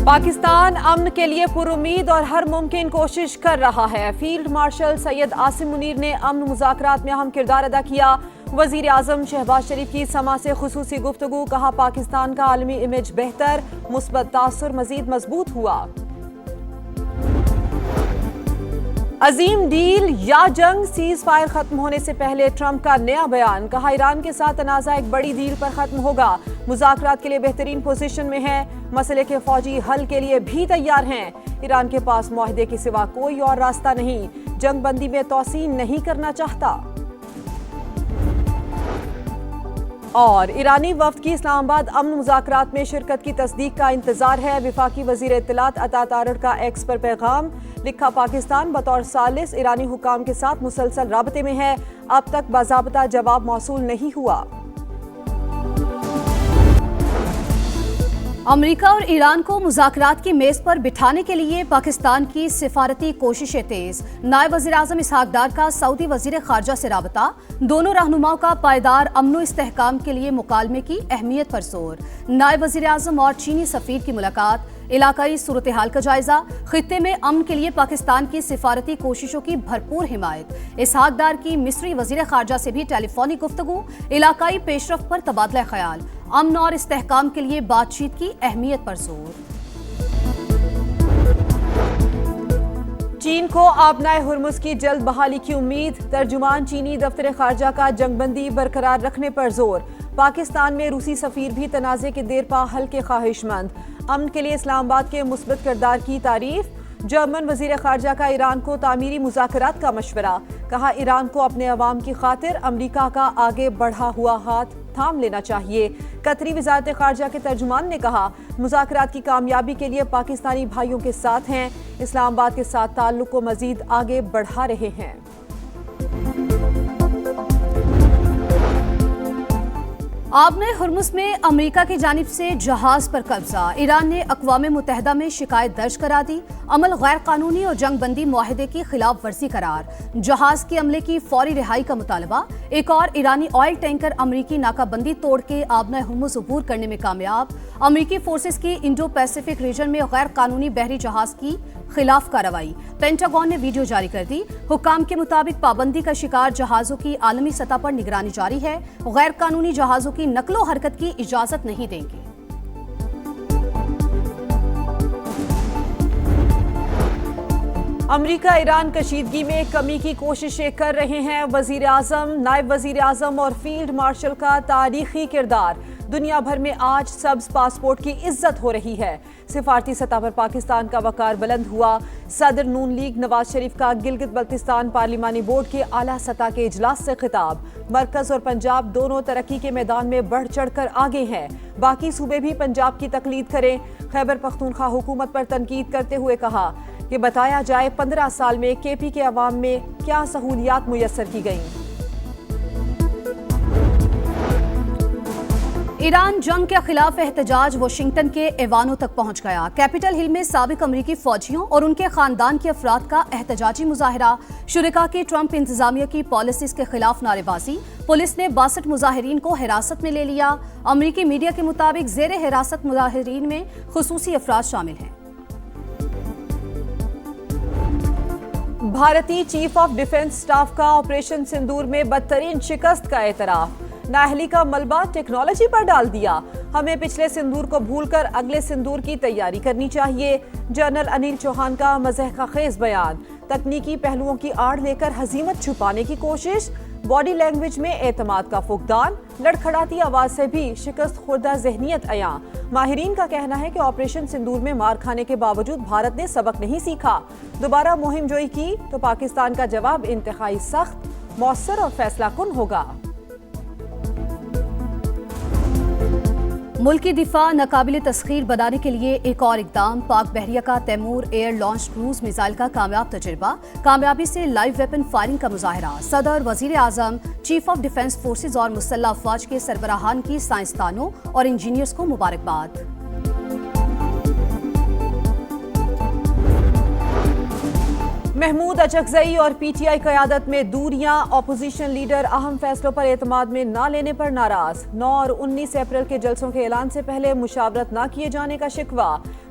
پاکستان امن کے لیے پرامید اور ہر ممکن کوشش کر رہا ہے۔ فیلڈ مارشل سید عاصم منیر نے امن مذاکرات میں اہم کردار ادا کیا۔ وزیر اعظم شہباز شریف کی سما سے خصوصی گفتگو، کہا پاکستان کا عالمی امیج بہتر، مثبت تاثر مزید مضبوط ہوا۔ عظیم ڈیل یا جنگ، سیز فائر ختم ہونے سے پہلے ٹرمپ کا نیا بیان، کہا ایران کے ساتھ تنازع ایک بڑی ڈیل پر ختم ہوگا، مذاکرات کے لیے بہترین پوزیشن میں ہے، مسئلے کے فوجی حل کے لیے بھی تیار ہیں، ایران کے پاس معاہدے کے سوا کوئی اور راستہ نہیں، جنگ بندی میں توسیع نہیں کرنا چاہتا۔ اور ایرانی وفد کی اسلام آباد امن مذاکرات میں شرکت کی تصدیق کا انتظار ہے، وفاقی وزیر اطلاعات عطا تارڑ کا ایکس پر پیغام، لکھا پاکستان بطور ثالث ایرانی حکام کے ساتھ مسلسل رابطے میں ہے، اب تک باضابطہ جواب موصول نہیں ہوا۔ امریکہ اور ایران کو مذاکرات کی میز پر بٹھانے کے لیے پاکستان کی سفارتی کوششیں تیز، نائب وزیر اعظم اسحاق ڈار کا سعودی وزیر خارجہ سے رابطہ، دونوں رہنماؤں کا پائیدار امن و استحکام کے لیے مکالمے کی اہمیت پر زور، نائب وزیر اعظم اور چینی سفیر کی ملاقات، علاقائی صورتحال کا جائزہ، خطے میں امن کے لیے پاکستان کی سفارتی کوششوں کی بھرپور حمایت، اسحاق ڈار کی مصری وزیر خارجہ سے بھی ٹیلی فونک گفتگو، علاقائی پیش رفت پر تبادلہ خیال، امن اور استحکام کے لیے بات چیت کی اہمیت پر زور۔ چین کو آبنائے ہرمز کی جلد بحالی کی امید، ترجمان چینی دفتر خارجہ کا جنگ بندی برقرار رکھنے پر زور، پاکستان میں روسی سفیر بھی تنازع کے دیر پا حل کے خواہش مند، امن کے لیے اسلام آباد کے مثبت کردار کی تعریف، جرمن وزیر خارجہ کا ایران کو تعمیری مذاکرات کا مشورہ، کہا ایران کو اپنے عوام کی خاطر امریکہ کا آگے بڑھا ہوا ہاتھ تھام لینا چاہیے، قطری وزارت خارجہ کے ترجمان نے کہا مذاکرات کی کامیابی کے لیے پاکستانی بھائیوں کے ساتھ ہیں، اسلام آباد کے ساتھ تعلق کو مزید آگے بڑھا رہے ہیں۔ آبنائے ہرمز میں امریکہ کی جانب سے جہاز پر قبضہ، ایران نے اقوام متحدہ میں شکایت درج کرا دی، عمل غیر قانونی اور جنگ بندی معاہدے کی خلاف ورزی قرار، جہاز کے عملے کی فوری رہائی کا مطالبہ، ایک اور ایرانی آئل ٹینکر امریکی ناکہ بندی توڑ کے آبنائے ہرمز عبور کرنے میں کامیاب، امریکی فورسز کی انڈو پیسیفک ریجن میں غیر قانونی بحری جہاز کی خلاف کارروائی، پینٹاگون نے ویڈیو جاری کر دی، حکام کے مطابق پابندی کا شکار جہازوں کی عالمی سطح پر نگرانی جاری ہے، غیر قانونی جہازوں کی نقل و حرکت کی اجازت نہیں دیں گے۔ امریکہ ایران کشیدگی میں کمی کی کوششیں کر رہے ہیں، وزیر اعظم، نائب وزیر اعظم اور فیلڈ مارشل کا تاریخی کردار، دنیا بھر میں آج سبز پاسپورٹ کی عزت ہو رہی ہے، سفارتی سطح پر پاکستان کا وقار بلند ہوا، صدر نون لیگ نواز شریف کا گلگت بلتستان پارلیمانی بورڈ کے اعلیٰ سطح کے اجلاس سے خطاب، مرکز اور پنجاب دونوں ترقی کے میدان میں بڑھ چڑھ کر آگے ہیں، باقی صوبے بھی پنجاب کی تقلید کریں، خیبر پختونخوا حکومت پر تنقید کرتے ہوئے کہا کہ بتایا جائے 15 سال میں کے پی کے عوام میں کیا سہولیات میسر کی گئیں۔ ایران جنگ کے خلاف احتجاج واشنگٹن کے ایوانوں تک پہنچ گیا، کیپٹل ہل میں سابق امریکی فوجیوں اور ان کے خاندان کے افراد کا احتجاجی مظاہرہ، شرکاء کی ٹرمپ انتظامیہ کی پالیسیز کے خلاف نعرے بازی، پولیس نے 62 مظاہرین کو حراست میں لے لیا، امریکی میڈیا کے مطابق زیر حراست مظاہرین میں خصوصی افراد شامل ہیں۔ بھارتی چیف آف ڈیفنس سٹاف کا آپریشن سندور میں بدترین شکست کا اعتراف، نااہلی کا ملبہ ٹیکنالوجی پر ڈال دیا، ہمیں پچھلے سندور کو بھول کر اگلے سندور کی تیاری کرنی چاہیے، جنرل انیل چوہان کا مضحکہ خیز بیان، تکنیکی پہلوؤں کی آڑ لے کر ہزیمت چھپانے کی کوشش، باڈی لینگویج میں اعتماد کا فقدان، لڑکھڑاتی آواز سے بھی شکست خوردہ ذہنیت عیاں، ماہرین کا کہنا ہے کہ آپریشن سندور میں مار کھانے کے باوجود بھارت نے سبق نہیں سیکھا، دوبارہ مہم جوئی کی تو پاکستان کا جواب انتہائی سخت، مؤثر اور فیصلہ کن ہوگا۔ ملکی دفاع ناقابل تسخیر بنانے کے لیے ایک اور اقدام، پاک بحریہ کا Taimoor air launch cruise missile کا کامیاب تجربہ، کامیابی سے لائیو ویپن فائرنگ کا مظاہرہ، صدر، وزیر اعظم، چیف آف ڈیفنس فورسز اور مسلح افواج کے سربراہان کی سائنسدانوں اور انجینئرز کو مبارکباد۔ محمود اچکزئی اور پی ٹی آئی قیادت میں دوریاں، اپوزیشن لیڈر اہم فیصلوں پر اعتماد میں نہ لینے پر ناراض، 9 اور 19 اپریل کے جلسوں کے اعلان سے پہلے مشاورت نہ کیے جانے کا شکوہ،